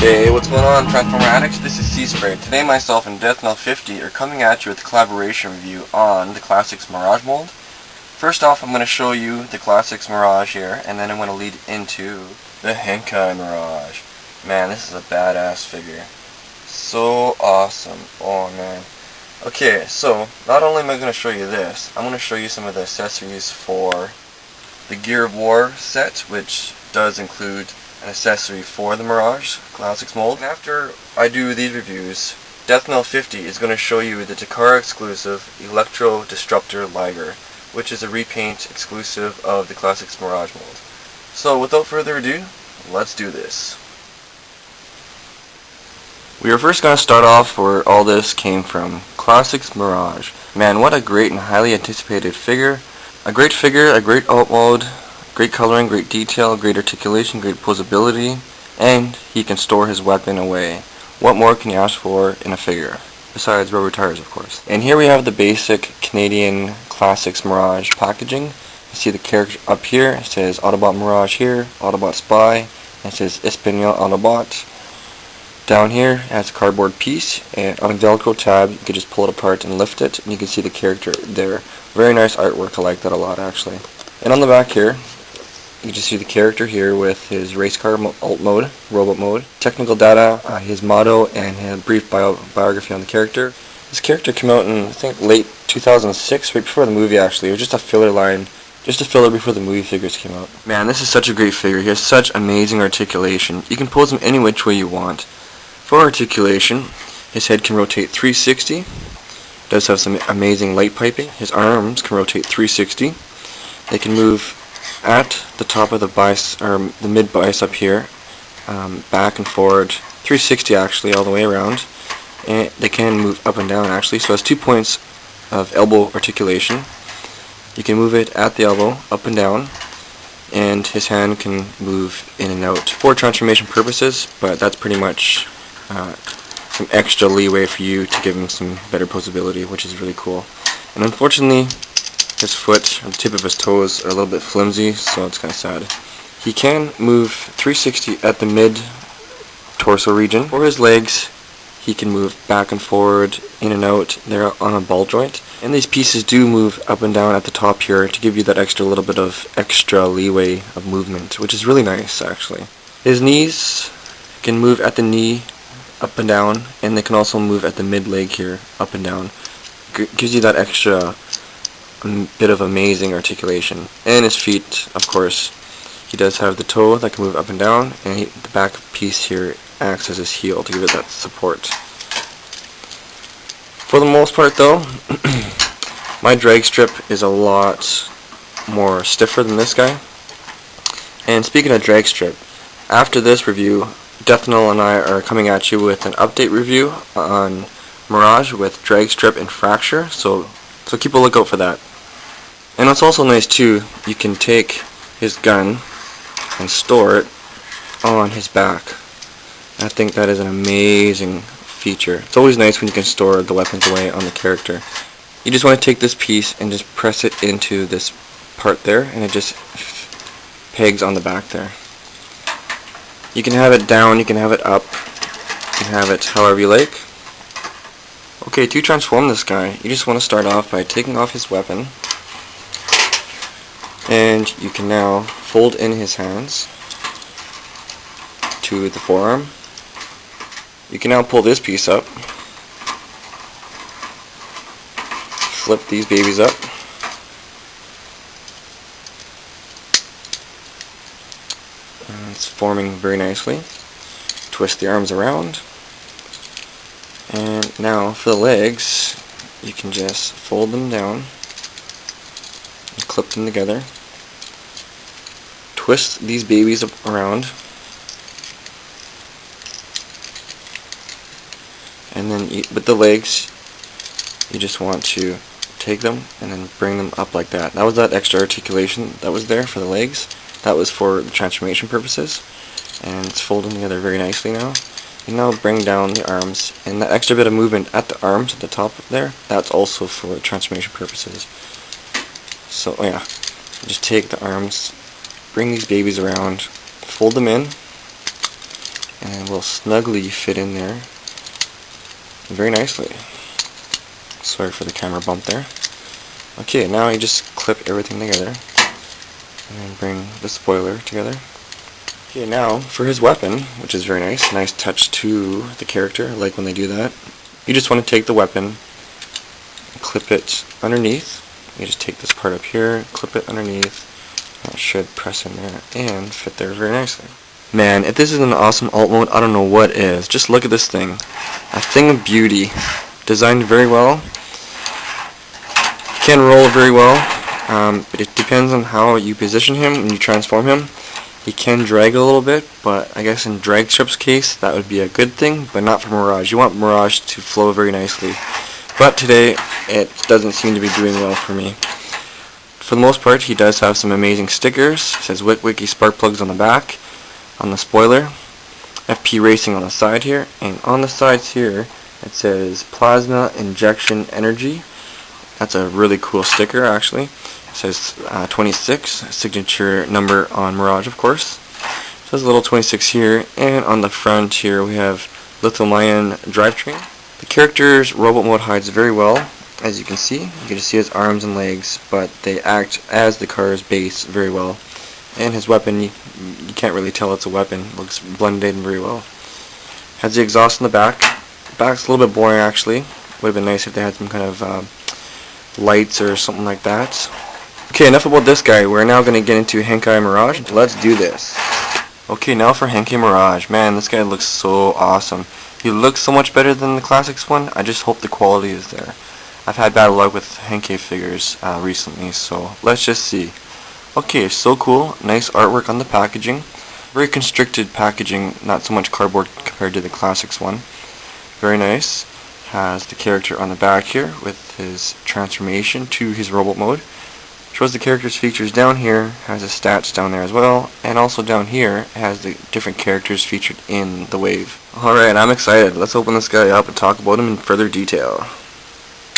Hey, what's going on, Transformer Addicts? This is C-Spray. Today myself and Death50 are coming at you with a collaboration review on the Classics Mirage mold. First off, I'm going to show you the Classics Mirage here, and then I'm going to lead into the Henkei Mirage. Man, this is a badass figure. So awesome. Oh man. Okay, so not only am I going to show you this, I'm going to show you some of the accessories for the Gear of War set, which does include an accessory for the Mirage Classics mold. And after I do these reviews, Death50 is going to show you the Takara exclusive Electro Disruptor Ligier, which is a repaint exclusive of the Classics Mirage mold. So without further ado, let's do this. We are first going to start off where all this came from. Classics Mirage. Man, what a great and highly anticipated figure. A great figure, a great alt mode, great coloring, great detail, great articulation, great posability, and he can store his weapon away. What more can you ask for in a figure? Besides rubber tires, of course. And here we have the basic Canadian Classics Mirage packaging. You see the character up here. It says Autobot Mirage here, Autobot Spy, and it says Espanol Autobot. Down here it has a cardboard piece, and on a Velcro tab you can just pull it apart and lift it, and you can see the character there. Very nice artwork, I like that a lot actually. And on the back here, you can just see the character here with his race car alt mode, robot mode, technical data, his motto, and a brief biography on the character. This character came out in, I think, late 2006, right before the movie actually. It was just a filler line, just a filler before the movie figures came out. Man, this is such a great figure. He has such amazing articulation. You can pose him any which way you want. For articulation, his head can rotate 360. Does have some amazing light piping. His arms can rotate 360. They can move at the top of the bicep, or the mid bicep here, back and forward, 360 actually, all the way around. And they can move up and down actually, so it has 2 points of elbow articulation. You can move it at the elbow, up and down, and his hand can move in and out for transformation purposes, but that's pretty much some extra leeway for you to give him some better posability, which is really cool. And unfortunately, his foot, or the tip of his toes, are a little bit flimsy, so it's kind of sad. He can move 360 at the mid torso region. For his legs, he can move back and forward, in and out. They're on a ball joint. And these pieces do move up and down at the top here to give you that extra little bit of extra leeway of movement, which is really nice actually. His knees can move at the knee, up and down, and they can also move at the mid leg here, up and down. Gives you that extra bit of amazing articulation. And his feet, of course, he does have the toe that can move up and down, and the back piece here acts as his heel to give it that support. For the most part though, my drag strip is a lot more stiffer than this guy. And speaking of drag strip, after this review, Deathnol and I are coming at you with an update review on Mirage with drag strip and fracture, so keep a lookout for that. And what's also nice too, you can take his gun and store it on his back. I think that is an amazing feature. It's always nice when you can store the weapons away on the character. You just want to take this piece and just press it into this part there, and it just pegs on the back there. You can have it down, you can have it up, you can have it however you like. Okay, to transform this guy, you just want to start off by taking off his weapon, and you can now fold in his hands to the forearm. You can now pull this piece up, flip these babies up, and it's forming very nicely. Twist the arms around, and now for the legs, you can just fold them down and clip them together. Twist these babies around, and then with the legs, you just want to take them and then bring them up like that. That was that extra articulation that was there for the legs. That was for the transformation purposes, and it's folding together very nicely now. You now bring down the arms, and that extra bit of movement at the arms at the top there, that's also for transformation purposes. So yeah, just take the arms, bring these babies around, fold them in, and will snugly fit in there very nicely. Sorry for the camera bump there. Okay, now you just clip everything together and then bring the spoiler together. Okay, now for his weapon, which is very nice. Nice touch to the character. I like when they do that. You just want to take the weapon, clip it underneath. You just take this part up here, clip it underneath. That should press in there and fit there very nicely. Man, if this is an awesome alt mode, I don't know what is. Just look at this thing. A thing of beauty. Designed very well. Can roll very well, but it depends on how you position him when you transform him. He can drag a little bit, but I guess in drag strip's case that would be a good thing, but not for Mirage. You want Mirage to flow very nicely. But today it doesn't seem to be doing well for me. For the most part, he does have some amazing stickers. It says Wiki spark plugs on the back, on the spoiler, FP Racing on the side here, and on the sides here it says Plasma Injection Energy. That's a really cool sticker, actually. It says 26, signature number on Mirage, of course. It says a little 26 here, and on the front here we have lithium-ion drivetrain. The character's robot mode hides very well, as you can see. You can just see his arms and legs, but they act as the car's base very well. And his weapon, you can't really tell it's a weapon. It looks blended in very well. Has the exhaust in the back. The back's a little bit boring, actually. Would have been nice if they had some kind of lights or something like that. Okay, enough about this guy. We're now going to get into Henkei Mirage. Let's do this. Okay, now for Henkei Mirage. Man, this guy looks so awesome. He looks so much better than the Classics one. I just hope the quality is there. I've had bad luck with Henkei figures recently, so let's just see. Okay, so cool. Nice artwork on the packaging. Very constricted packaging, not so much cardboard compared to the Classics one. Very nice. Has the character on the back here with his transformation to his robot mode. Shows the character's features down here, has his stats down there as well, and also down here has the different characters featured in the wave. Alright, I'm excited. Let's open this guy up and talk about him in further detail.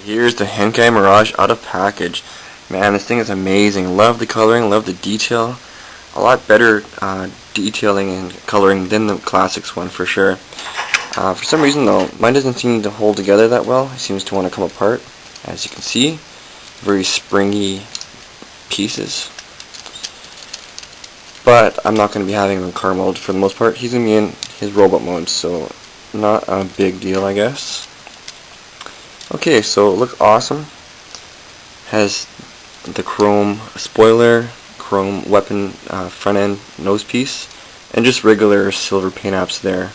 Here's the Henkei Mirage out of package. Man, this thing is amazing. Love the coloring, love the detail. A lot better detailing and coloring than the Classics one for sure. For some reason though, mine doesn't seem to hold together that well. It seems to want to come apart. As you can see, very springy pieces. But I'm not going to be having him in car mode for the most part. He's going to be in his robot mode, so not a big deal, I guess. Okay, so it looks awesome. Has the chrome spoiler, chrome weapon front end nose piece, and just regular silver paint apps there.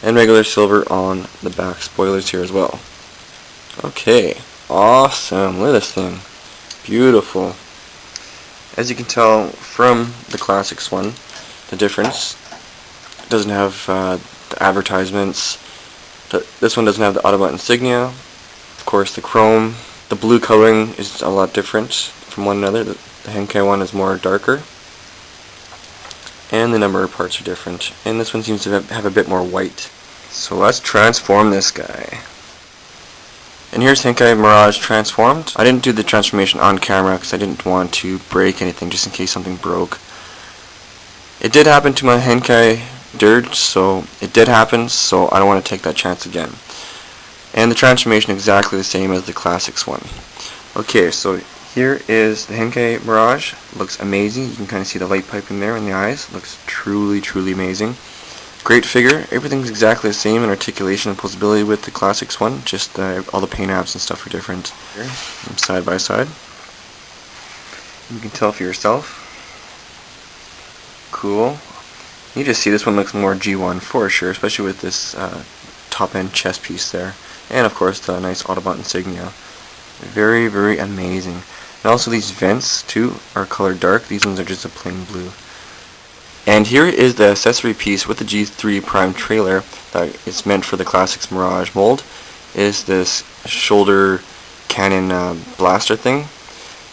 And regular silver on the back spoilers here as well. Okay, awesome. Look at this thing. Beautiful. As you can tell from the Classics one, the difference, it doesn't have the advertisements. This one doesn't have the Autobot insignia. Of course, the chrome, the blue coloring is a lot different from one another. The Henkei one is more darker. And the number of parts are different. And this one seems to have a bit more white. So let's transform this guy. And here's Henkei Mirage transformed. I didn't do the transformation on camera because I didn't want to break anything just in case something broke. It did happen to my Henkei Dirge, so it did happen, so I don't want to take that chance again. And the transformation is exactly the same as the Classics one. Okay, so here is the Henkei Mirage. Looks amazing. You can kind of see the light piping there in the eyes. Looks truly, truly amazing. Great figure. Everything's exactly the same in articulation and posability with the Classics one. Just all the paint apps and stuff are different. Here, side by side. You can tell for yourself. Cool. You just see this one looks more G1 for sure, especially with this top end chest piece there. And of course the nice Autobot insignia. Very, very amazing. And also these vents too are colored dark. These ones are just a plain blue. And here is the accessory piece with the G3 Prime trailer that is meant for the Classics Mirage mold. Is this shoulder cannon blaster thing.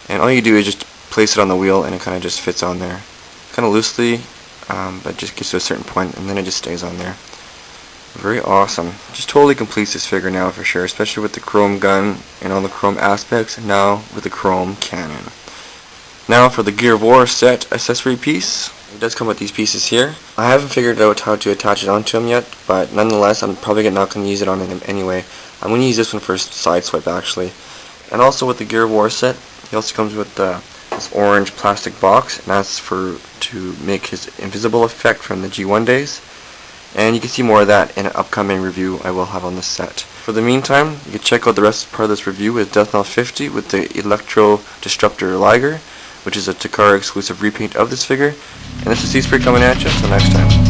And all you do is just place it on the wheel and it kind of just fits on there. Kind of loosely, but just gets to a certain point and then it just stays on there. Very awesome. Just totally completes this figure now for sure, especially with the chrome gun and all the chrome aspects, and now with the chrome cannon. Now for the Gear of War set accessory piece. It does come with these pieces here. I haven't figured out how to attach it onto him yet, but nonetheless, I'm probably not going to use it on him anyway. I'm going to use this one for sideswipe actually. And also with the Gear of War set, he also comes with this orange plastic box, and that's to make his invisible effect from the G1 days. And you can see more of that in an upcoming review I will have on this set. For the meantime, you can check out the rest part of this review with Death Knell 50 with the Electro Disruptor Ligier, which is a Takara exclusive repaint of this figure. And this is C-Spray coming at you, until next time.